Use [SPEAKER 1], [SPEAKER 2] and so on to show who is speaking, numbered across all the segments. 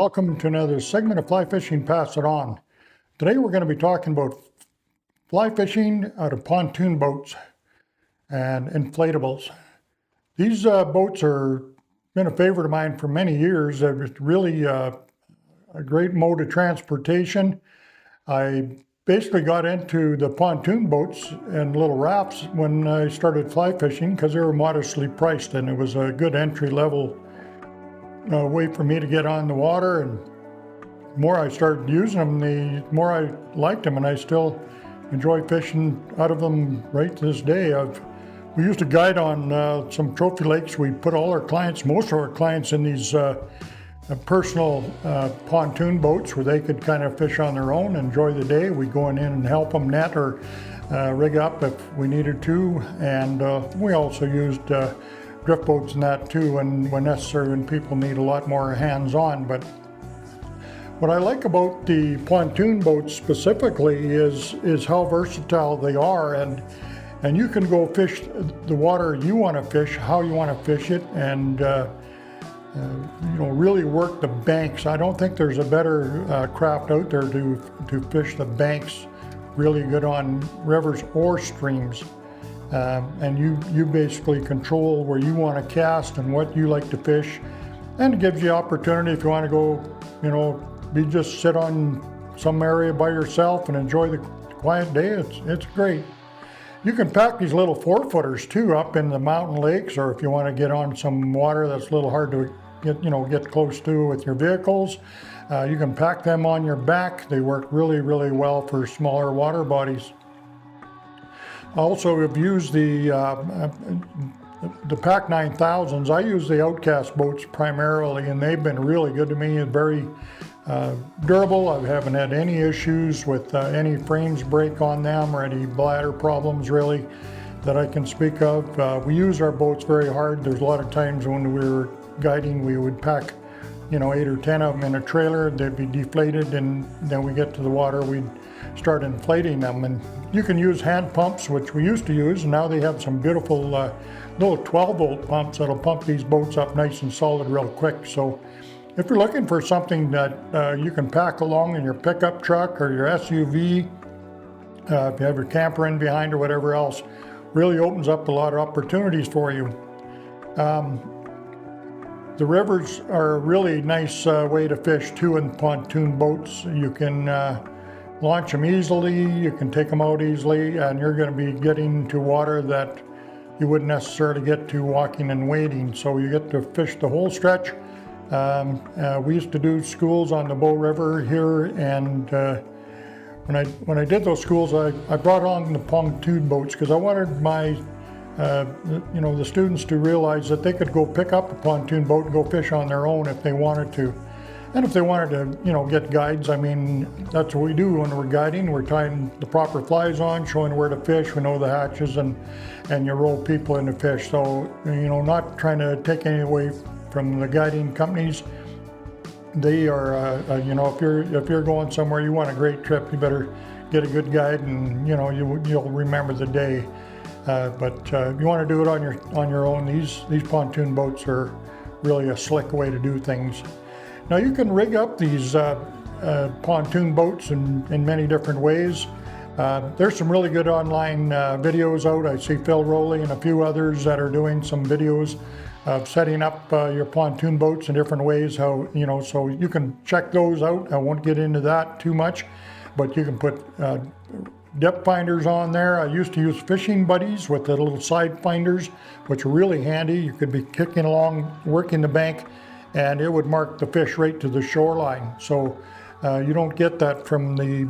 [SPEAKER 1] Welcome to another segment of Fly Fishing Pass It On. Today we're going to be talking about fly fishing out of pontoon boats and inflatables. These boats are been a favorite of mine for many years. They're really a great mode of transportation. I basically got into the pontoon boats and little rafts when I started fly fishing because they were modestly priced, and it was a good entry level way for me to get on the water. And the more I started using them, the more I liked them, and I still enjoy fishing out of them right to this day. We used to guide on some trophy lakes. We put most of our clients in these personal pontoon boats where they could kind of fish on their own, enjoy the day. We'd go in and help them net or rig up if we needed to, and we also used drift boats and that too, and when necessary, when people need a lot more hands-on. But what I like about the pontoon boats specifically is how versatile they are, and you can go fish the water you want to fish, how you want to fish it, and really work the banks. I don't think there's a better craft out there to fish the banks really good on rivers or streams. And you basically control where you want to cast and what you like to fish, and it gives you opportunity if you want to go, just sit on some area by yourself and enjoy the quiet day. It's great. You can pack these little 4-footers too up in the mountain lakes, or if you want to get on some water that's a little hard to get close to with your vehicles, you can pack them on your back. They work really, really well for smaller water bodies. Also, we've used the Pac 9000s. I use the Outcast boats primarily, and they've been really good to me. Very durable. I haven't had any issues with any frames break on them or any bladder problems really that I can speak of. We use our boats very hard. There's a lot of times when we were guiding, we would pack 8 or 10 of them in a trailer. They'd be deflated, and then we get to the water, we'd start inflating them. And you can use hand pumps, which we used to use, and now they have some beautiful little 12-volt pumps that'll pump these boats up nice and solid real quick. So if you're looking for something that you can pack along in your pickup truck or your SUV, if you have your camper in behind or whatever else, really opens up a lot of opportunities for you. The rivers are a really nice way to fish too in pontoon boats. You can launch them easily, you can take them out easily, and you're going to be getting to water that you wouldn't necessarily get to walking and wading. So you get to fish the whole stretch. We used to do schools on the Bow River here, and when I did those schools, I brought on the pontoon boats because I wanted my the students to realize that they could go pick up a pontoon boat and go fish on their own if they wanted to. And if they wanted to, get guides, that's what we do when we're guiding. We're tying the proper flies on, showing where to fish. We know the hatches, and you roll people in to fish. So, not trying to take any away from the guiding companies. They are, if you're going somewhere, you want a great trip, you better get a good guide, and you'll remember the day. But if you want to do it on your own, these pontoon boats are really a slick way to do things. Now you can rig up these pontoon boats in many different ways. There's some really good online videos out. I see Phil Rowley and a few others that are doing some videos of setting up your pontoon boats in different ways. So you can check those out. I won't get into that too much, but you can put depth finders on there. I used to use fishing buddies with the little side finders, which are really handy. You could be kicking along, working the bank, and it would mark the fish right to the shoreline. So you don't get that from the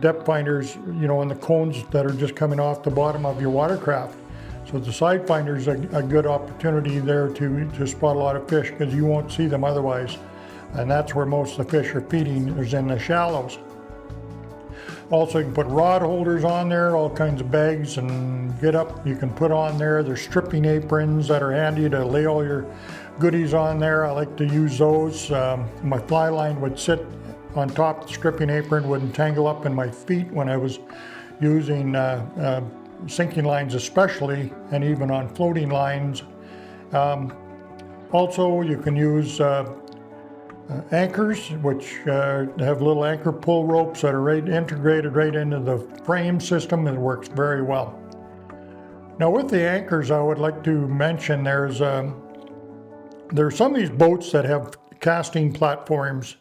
[SPEAKER 1] depth finders, and the cones that are just coming off the bottom of your watercraft. So the side finder is a good opportunity there to spot a lot of fish, because you won't see them otherwise. And that's where most of the fish are feeding, is in the shallows. Also, you can put rod holders on there, all kinds of bags and get up you can put on there. There's stripping aprons that are handy to lay all your goodies on there. I like to use those. My fly line would sit on top of the stripping apron, wouldn't tangle up in my feet when I was using sinking lines especially, and even on floating lines. Also, you can use anchors, which have little anchor pull ropes that are integrated right into the frame system. It works very well. Now with the anchors, I would like to mention there's some of these boats that have casting platforms,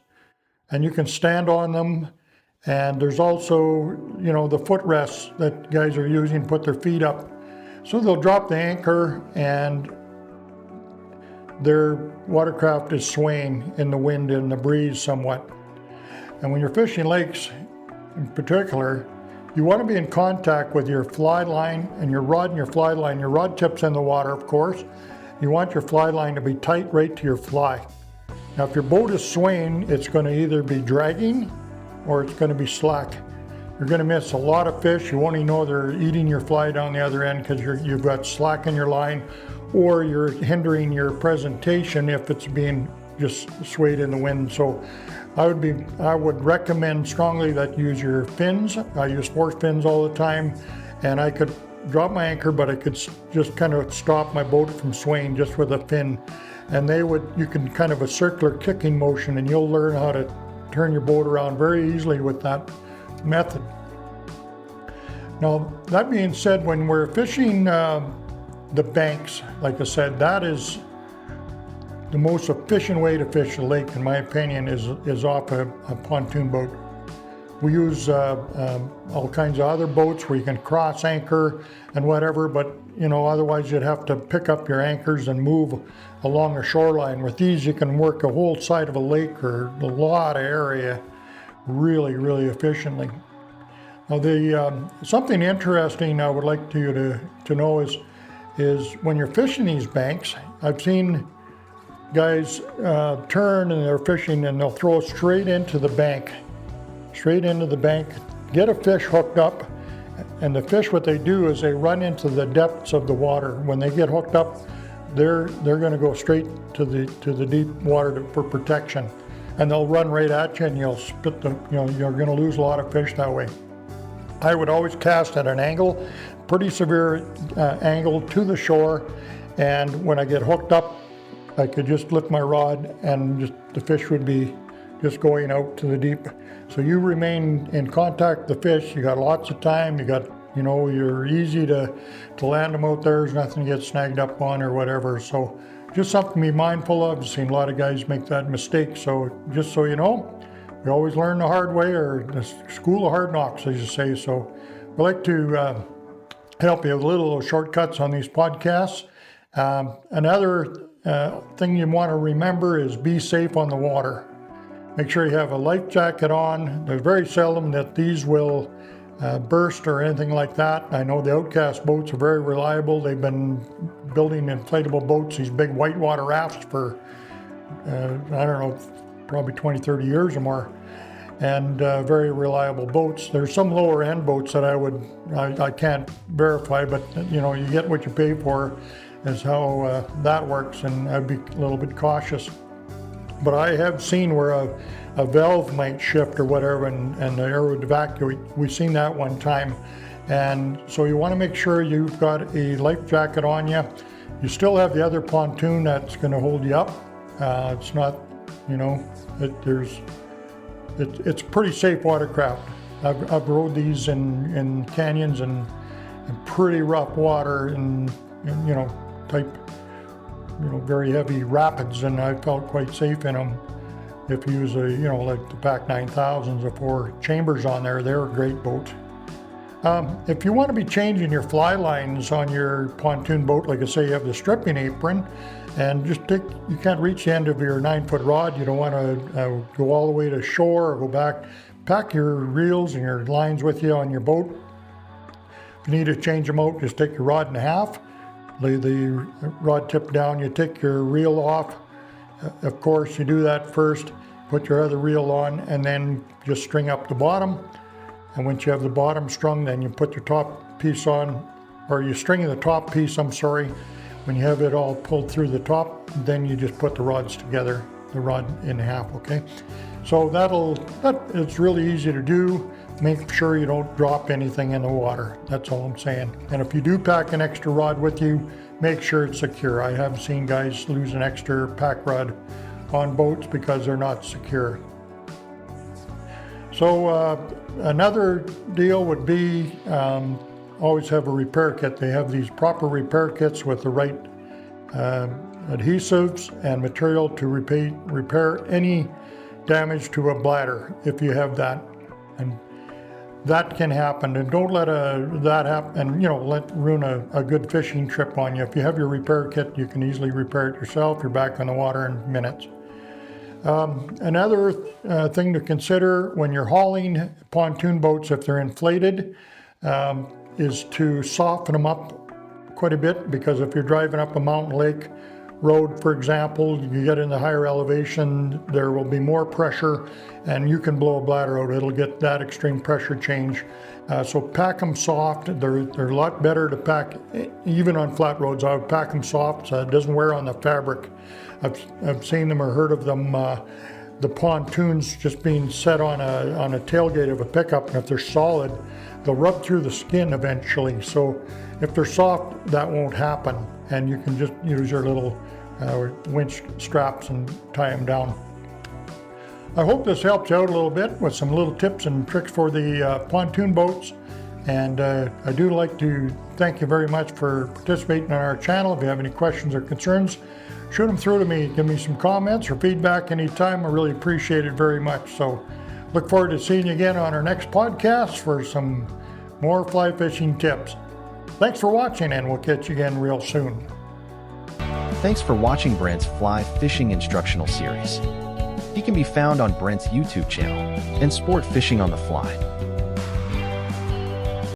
[SPEAKER 1] and you can stand on them. And there's also, the footrests that guys are using to put their feet up. So they'll drop the anchor and their watercraft is swaying in the wind and the breeze somewhat. And when you're fishing lakes in particular, you want to be in contact with your fly line and your rod and your fly line. Your rod tip's in the water, of course. You want your fly line to be tight right to your fly. Now, if your boat is swaying, it's going to either be dragging or it's going to be slack. You're going to miss a lot of fish. You won't even know they're eating your fly down the other end because you've got slack in your line, or you're hindering your presentation if it's being just swayed in the wind. So I would recommend strongly that you use your fins. I use force fins all the time, and I could drop my anchor, but I could just kind of stop my boat from swaying just with a fin. And you can kind of a circular kicking motion, and you'll learn how to turn your boat around very easily with that method. Now, that being said, when we're fishing the banks, like I said, that is the most efficient way to fish a lake, in my opinion, is off a pontoon boat. We use all kinds of other boats where you can cross anchor and whatever, but otherwise you'd have to pick up your anchors and move along a shoreline. With these, you can work a whole side of a lake or a lot of area really, really efficiently. Now, something interesting I would like you to know is when you're fishing these banks, I've seen guys turn and they're fishing and they'll throw straight into the bank, get a fish hooked up, and the fish, what they do is they run into the depths of the water. When they get hooked up, they're going to go straight to the deep water for protection, and they'll run right at you, and you'll spit you're going to lose a lot of fish that way. I would always cast at an angle, pretty severe angle to the shore, and when I get hooked up, I could just lift my rod and the fish would be just going out to the deep. So you remain in contact with the fish. You got lots of time. You got, you're easy to land them out there. There's nothing to get snagged up on or whatever. So just something to be mindful of. I've seen a lot of guys make that mistake. So just so you know, you always learn the hard way, or the school of hard knocks, as you say. So I'd like to help you with a little shortcuts on these podcasts. Another thing you want to remember is be safe on the water. Make sure you have a life jacket on. There's very seldom that these will burst or anything like that. I know the Outcast boats are very reliable. They've been building inflatable boats, these big whitewater rafts for, I don't know, probably 20, 30 years or more, and very reliable boats. There's some lower end boats that I can't verify, but you get what you pay for is how that works, and I'd be a little bit cautious. But I have seen where a valve might shift or whatever, and the air would evacuate. We've seen that one time. And so you want to make sure you've got a life jacket on you. You still have the other pontoon that's going to hold you up. It's not, it's pretty safe watercraft. I've rode these in canyons and pretty rough water and very heavy rapids, and I felt quite safe in them. If you use like the Pac 9000s, the 4 chambers on there, they're a great boat. If you want to be changing your fly lines on your pontoon boat, like I say, you have the stripping apron, and you can't reach the end of your 9-foot rod. You don't want to go all the way to shore or go back. Pack your reels and your lines with you on your boat. If you need to change them out, just take your rod in half, lay the rod tip down, you take your reel off. Of course, you do that first, put your other reel on, and then just string up the bottom. And once you have the bottom strung, then you put your top piece on, or you string the top piece, When you have it all pulled through the top, then you just put the rods together, the rod in half, okay? So it's really easy to do. Make sure you don't drop anything in the water. That's all I'm saying. And if you do pack an extra rod with you, make sure it's secure. I have seen guys lose an extra pack rod on boats because they're not secure. So another deal would be always have a repair kit. They have these proper repair kits with the right adhesives and material to repair any damage to a bladder if you have that. And that can happen, and don't let that happen, and let ruin a good fishing trip on you. If you have your repair kit, you can easily repair it yourself. You're back on the water in minutes. Another thing to consider when you're hauling pontoon boats, if they're inflated, is to soften them up quite a bit, because if you're driving up a mountain lake road, for example, you get in the higher elevation, there will be more pressure and you can blow a bladder out. It'll get that extreme pressure change. So pack them soft. They're a lot better to pack, even on flat roads. I would pack them soft so it doesn't wear on the fabric. I've seen them or heard of them, the pontoons just being set on a tailgate of a pickup, and if they're solid, they'll rub through the skin eventually. So if they're soft, that won't happen, and you can just use your little winch straps and tie them down. I hope this helps you out a little bit with some little tips and tricks for the pontoon boats. And I do like to thank you very much for participating on our channel. If you have any questions or concerns, shoot them through to me. Give me some comments or feedback anytime. I really appreciate it very much. So look forward to seeing you again on our next podcast for some more fly fishing tips. Thanks for watching, and we'll catch you again real soon.
[SPEAKER 2] Thanks for watching Brent's Fly Fishing Instructional Series. He can be found on Brent's YouTube channel and Sport Fishing on the Fly.